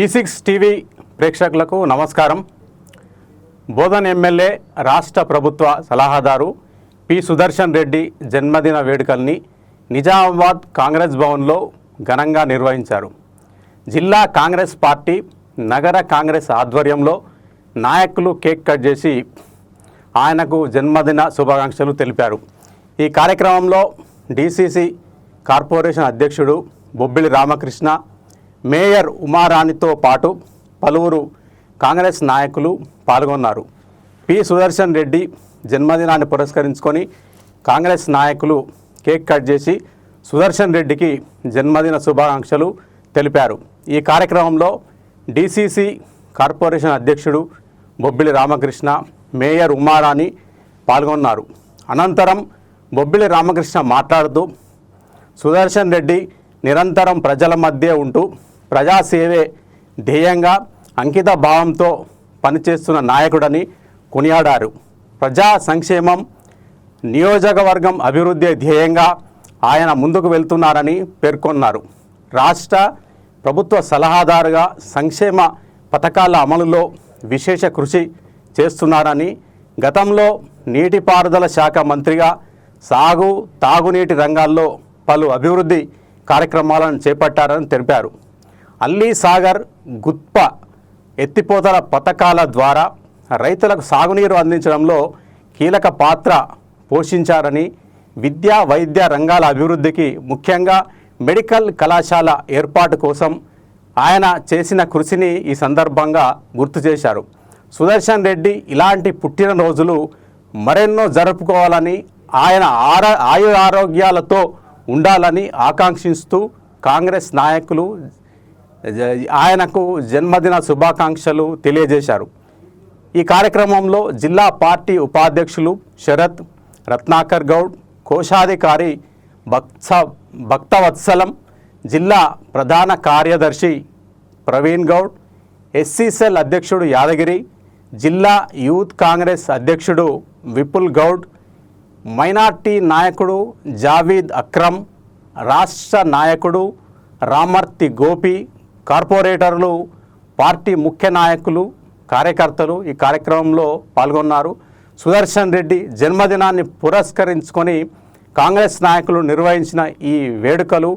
E6 TV ప్రేక్షకులకు నమస్కారం. Bodhan MLA రాష్ట్ర ప్రభుత్వ సలహాదారు పి సుదర్శన్ రెడ్డి జన్మదిన వేడుకల్ని నిజామాబాద్ కాంగ్రెస్ భవన్లో ఘనంగా నిర్వహించారు. జిల్లా కాంగ్రెస్ పార్టీ నగర కాంగ్రెస్ ఆధ్వర్యంలో నాయకులు కేక్ కట్ చేసి ఆయనకు జన్మదిన శుభాకాంక్షలు తెలిపారు. ఈ కార్యక్రమంలో డిసిసి కార్పొరేషన్ అధ్యక్షుడు బొబ్బిలి రామకృష్ణ, మేయర్ ఉమారాణితో పాటు పలువురు కాంగ్రెస్ నాయకులు పాల్గొన్నారు. పి సుదర్శన్ రెడ్డి జన్మదినాన్ని పురస్కరించుకొని కాంగ్రెస్ నాయకులు కేక్ కట్ చేసి సుదర్శన్ రెడ్డికి జన్మదిన శుభాకాంక్షలు తెలిపారు. ఈ కార్యక్రమంలో డిసిసి కార్పొరేషన్ అధ్యక్షుడు బొబ్బిలి రామకృష్ణ, మేయర్ ఉమారాణి పాల్గొన్నారు. అనంతరం బొబ్బిలి రామకృష్ణ మాట్లాడుతూ సుదర్శన్ రెడ్డి నిరంతరం ప్రజల మధ్య ఉంటూ ప్రజాసేవే ధ్యేయంగా అంకిత భావంతో పనిచేస్తున్న నాయకుడని కొనియాడారు. ప్రజా సంక్షేమం, నియోజకవర్గం అభివృద్ధి ధ్యేయంగా ఆయన ముందుకు వెళ్తున్నారని పేర్కొన్నారు. రాష్ట్ర ప్రభుత్వ సలహాదారుగా సంక్షేమ పథకాల అమలులో విశేష కృషి చేస్తున్నారని, గతంలో నీటిపారుదల శాఖ మంత్రిగా సాగు, తాగునీటి రంగాల్లో పలు అభివృద్ధి కార్యక్రమాలను చేపట్టారని తెలిపారు. అల్లీ సాగర్, గుత్ప ఎత్తిపోతల పథకాల ద్వారా రైతులకు సాగునీరు అందించడంలో కీలక పాత్ర పోషించారని, విద్యా వైద్య రంగాల అభివృద్ధికి ముఖ్యంగా మెడికల్ కళాశాల ఏర్పాటు కోసం ఆయన చేసిన కృషిని ఈ సందర్భంగా గుర్తు చేశారు. సుదర్శన్ రెడ్డి ఇలాంటి పుట్టినరోజులు మరెన్నో జరుపుకోవాలని, ఆయన ఆయురారోగ్యాలతో ఉండాలని ఆకాంక్షిస్తూ కాంగ్రెస్ నాయకులు ఆయనకు జన్మదిన శుభాకాంక్షలు తెలియజేశారు. ఈ కార్యక్రమంలో జిల్లా పార్టీ ఉపాధ్యక్షులు శరత్, రత్నాకర్ గౌడ్, కోశాధికారి భక్తవత్సలం, జిల్లా ప్రధాన కార్యదర్శి ప్రవీణ్ గౌడ్, ఎస్సీ సెల్ అధ్యక్షుడు యాదగిరి, జిల్లా యూత్ కాంగ్రెస్ అధ్యక్షుడు విపుల్ గౌడ్, మైనార్టీ నాయకుడు జావీద్ అక్రమ్, రాష్ట్ర నాయకుడు రామర్తి గోపి, కార్పొరేటర్లు, పార్టీ ముఖ్య నాయకులు, కార్యకర్తలు ఈ కార్యక్రమంలో పాల్గొన్నారు. సుదర్శన్ రెడ్డి జన్మదినాన్ని పురస్కరించుకొని కాంగ్రెస్ నాయకులు నిర్వహించిన ఈ వేడుకలు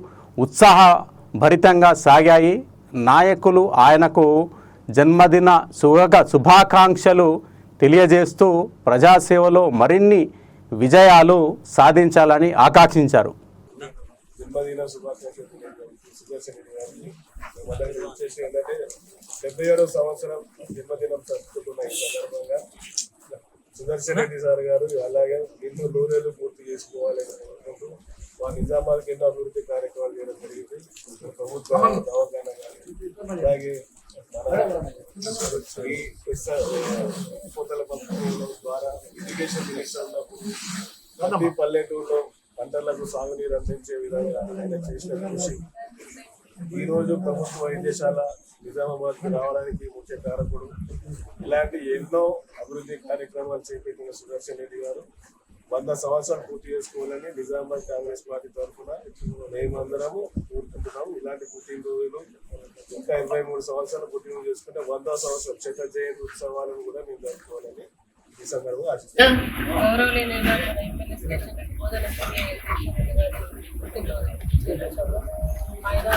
ఉత్సాహభరితంగా సాగాయి. నాయకులు ఆయనకు జన్మదిన శుభాకాంక్షలు తెలియజేస్తూ ప్రజాసేవలో మరిన్ని విజయాలు సాధించాలని ఆకాంక్షించారు. జన్మదిన శుభాకాంక్షలు సుదర్శన్ రెడ్డి గారికి మొదటి వచ్చేసి ఏంటంటే 77వ సంవత్సరం జన్మదినం జరుపుకుంటున్న ఈ సందర్భంగా సుదర్శన్ రెడ్డి సార్ గారు అలాగే ఎన్నో నూరేళ్లు పూర్తి చేసుకోవాలని అనుకుంటూ మా నిజామాబాద్కి ఎన్నో అభివృద్ధి కార్యక్రమాలు చేయడం జరిగింది. ప్రభుత్వ దవాఖాన కానీ అలాగే పోతల పథకం ద్వారా ఇరిగేషన్ మినిస్టర్ ఉన్నప్పుడు ప్రతి పల్లెటూరులో పంటలకు సాగునీరు అందించే విధంగా ఆయన చేసిన కృషి ఈరోజు ప్రభుత్వ వైద్యశాల నిజామాబాద్కి రావడానికి ముఖ్య కారకుడు. ఇలాంటి ఎన్నో అభివృద్ధి కార్యక్రమాలు చేపట్టిన సుదర్శన్ రెడ్డి గారు 100 సంవత్సరాలు పూర్తి చేసుకోవాలని నిజామాబాద్ కాంగ్రెస్ పార్టీ తరఫున మేమందరము కోరుకుంటున్నాము. ఇలాంటి పుట్టినరోజులు ఇంకా 23 సంవత్సరాలు పుట్టినరోజు చేసుకుంటే 100వ సంవత్సరం శత జయంతి ఉత్సవాలను కూడా మేము జరుపుకోవాలని ఈ సందర్భంగా ఆశిస్తున్నాం. ఆయన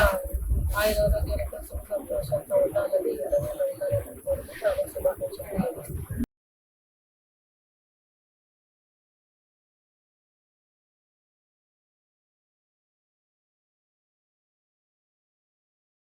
ఆయురారోగ్యాలతో సంతోషంగా ఉండాలని